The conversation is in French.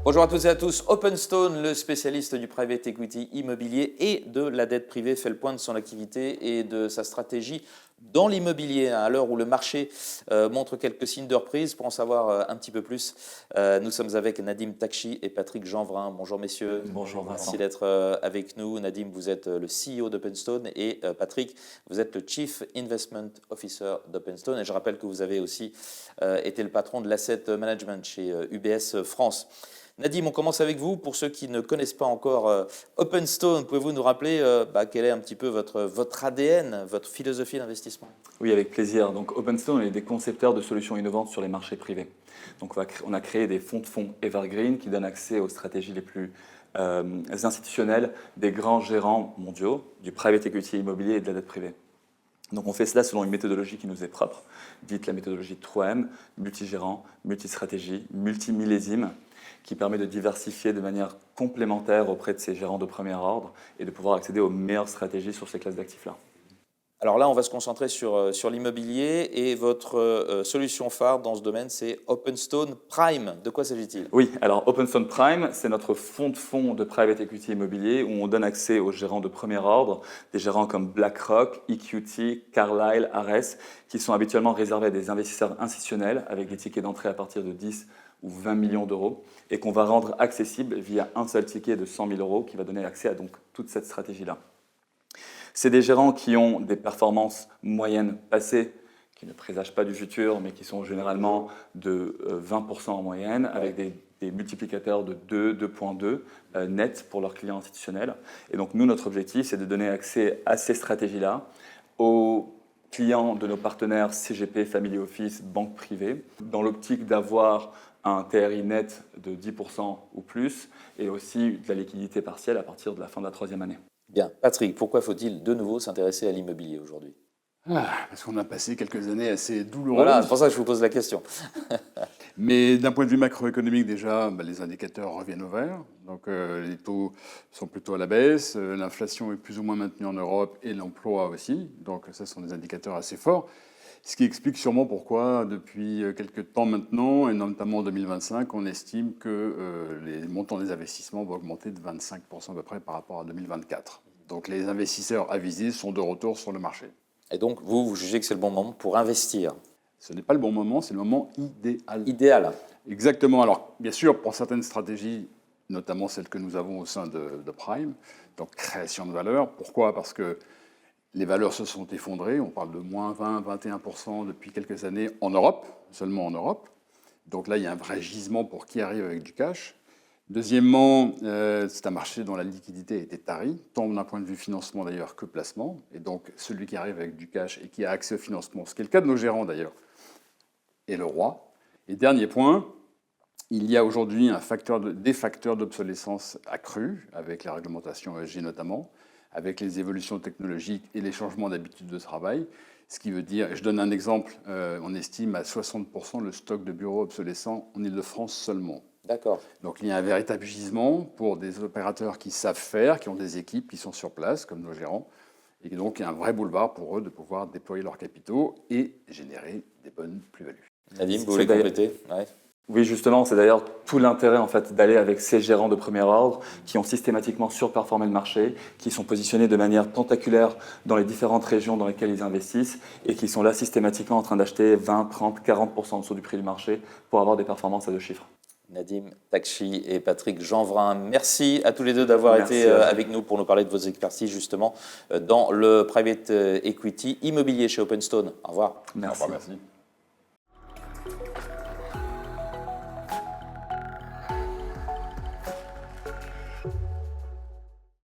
Bonjour à toutes et à tous. Openstone, le spécialiste du private equity immobilier et de la dette privée, fait le point de son activité et de sa stratégie dans l'immobilier. À l'heure où le marché montre quelques signes de reprise, pour en savoir un petit peu plus, nous sommes avec Nadim Takchi et Patrick Jeanvrin. Bonjour messieurs. Bonjour Vincent. Merci d'être avec nous. Nadim, vous êtes le CEO d'Openstone et Patrick, vous êtes le Chief Investment Officer d'Openstone. Et je rappelle que vous avez aussi été le patron de l'asset management chez UBS France. Nadim, on commence avec vous. Pour ceux qui ne connaissent pas encore Openstone, pouvez-vous nous rappeler quel est un petit peu votre ADN, votre philosophie d'investissement? Oui, avec plaisir. Donc Openstone est des concepteurs de solutions innovantes sur les marchés privés. Donc on a créé des fonds de fonds evergreen qui donnent accès aux stratégies les plus institutionnelles des grands gérants mondiaux du private equity immobilier et de la dette privée. Donc on fait cela selon une méthodologie qui nous est propre, dite la méthodologie 3M, multigérant, multistratégie, multimillésime, qui permet de diversifier de manière complémentaire auprès de ces gérants de premier ordre et de pouvoir accéder aux meilleures stratégies sur ces classes d'actifs-là. Alors là, on va se concentrer sur l'immobilier et votre solution phare dans ce domaine, c'est Openstone Prime. De quoi s'agit-il? Oui, alors Openstone Prime, c'est notre fonds de fonds de private equity immobilier où on donne accès aux gérants de premier ordre, des gérants comme BlackRock, EQT, Carlyle, Ares, qui sont habituellement réservés à des investisseurs institutionnels avec des tickets d'entrée à partir de 10 ou 20 millions d'euros et qu'on va rendre accessible via un seul ticket de 100 000 euros qui va donner accès à donc toute cette stratégie-là. C'est des gérants qui ont des performances moyennes passées, qui ne présagent pas du futur, mais qui sont généralement de 20% en moyenne, avec des multiplicateurs de 2, 2,2 net pour leurs clients institutionnels. Et donc nous, notre objectif, c'est de donner accès à ces stratégies-là aux clients de nos partenaires CGP, Family Office, banques privées, dans l'optique d'avoir un TRI net de 10% ou plus, et aussi de la liquidité partielle à partir de la fin de la 3e année. Bien. Patrick, pourquoi faut-il de nouveau s'intéresser à l'immobilier aujourd'hui? Parce qu'on a passé quelques années assez douloureuses. Voilà, c'est pour ça que je vous pose la question. Mais d'un point de vue macroéconomique, déjà, les indicateurs reviennent au vert. Donc les taux sont plutôt à la baisse. L'inflation est plus ou moins maintenue en Europe et l'emploi aussi. Donc ça, ce sont des indicateurs assez forts. Ce qui explique sûrement pourquoi, depuis quelques temps maintenant, et notamment en 2025, on estime que les montants des investissements vont augmenter de 25% à peu près par rapport à 2024. Donc les investisseurs avisés sont de retour sur le marché. Et donc, vous jugez que c'est le bon moment pour investir? Ce n'est pas le bon moment, c'est le moment idéal. Idéal. Exactement. Alors, bien sûr, pour certaines stratégies, notamment celles que nous avons au sein de Prime, donc création de valeur. Pourquoi? Parce que les valeurs se sont effondrées. On parle de moins 20, 21% depuis quelques années en Europe, seulement en Europe. Donc là, il y a un vrai gisement pour qui arrive avec du cash. Deuxièmement, c'est un marché dont la liquidité a été tarie, tant d'un point de vue financement d'ailleurs que placement. Et donc, celui qui arrive avec du cash et qui a accès au financement, ce qui est le cas de nos gérants d'ailleurs, est le roi. Et dernier point, il y a aujourd'hui des facteurs d'obsolescence accrus, avec la réglementation ESG notamment, avec les évolutions technologiques et les changements d'habitude de travail. Ce qui veut dire, et je donne un exemple, on estime à 60% le stock de bureaux obsolescents en Ile-de-France seulement. D'accord. Donc il y a un véritable gisement pour des opérateurs qui savent faire, qui ont des équipes qui sont sur place, comme nos gérants, et donc il y a un vrai boulevard pour eux de pouvoir déployer leurs capitaux et générer des bonnes plus-values. Nadim, vous voulez compléter? Ouais. Oui, justement, c'est d'ailleurs tout l'intérêt en fait, d'aller avec ces gérants de premier ordre qui ont systématiquement surperformé le marché, qui sont positionnés de manière tentaculaire dans les différentes régions dans lesquelles ils investissent et qui sont là systématiquement en train d'acheter 20, 30, 40% en dessous du prix du marché pour avoir des performances à 2 chiffres. Nadim Takchi et Patrick Jeanvrin, merci à tous les deux d'avoir été avec nous pour nous parler de vos expertises justement dans le private equity immobilier chez Openstone. Au revoir. Merci. Au revoir, merci.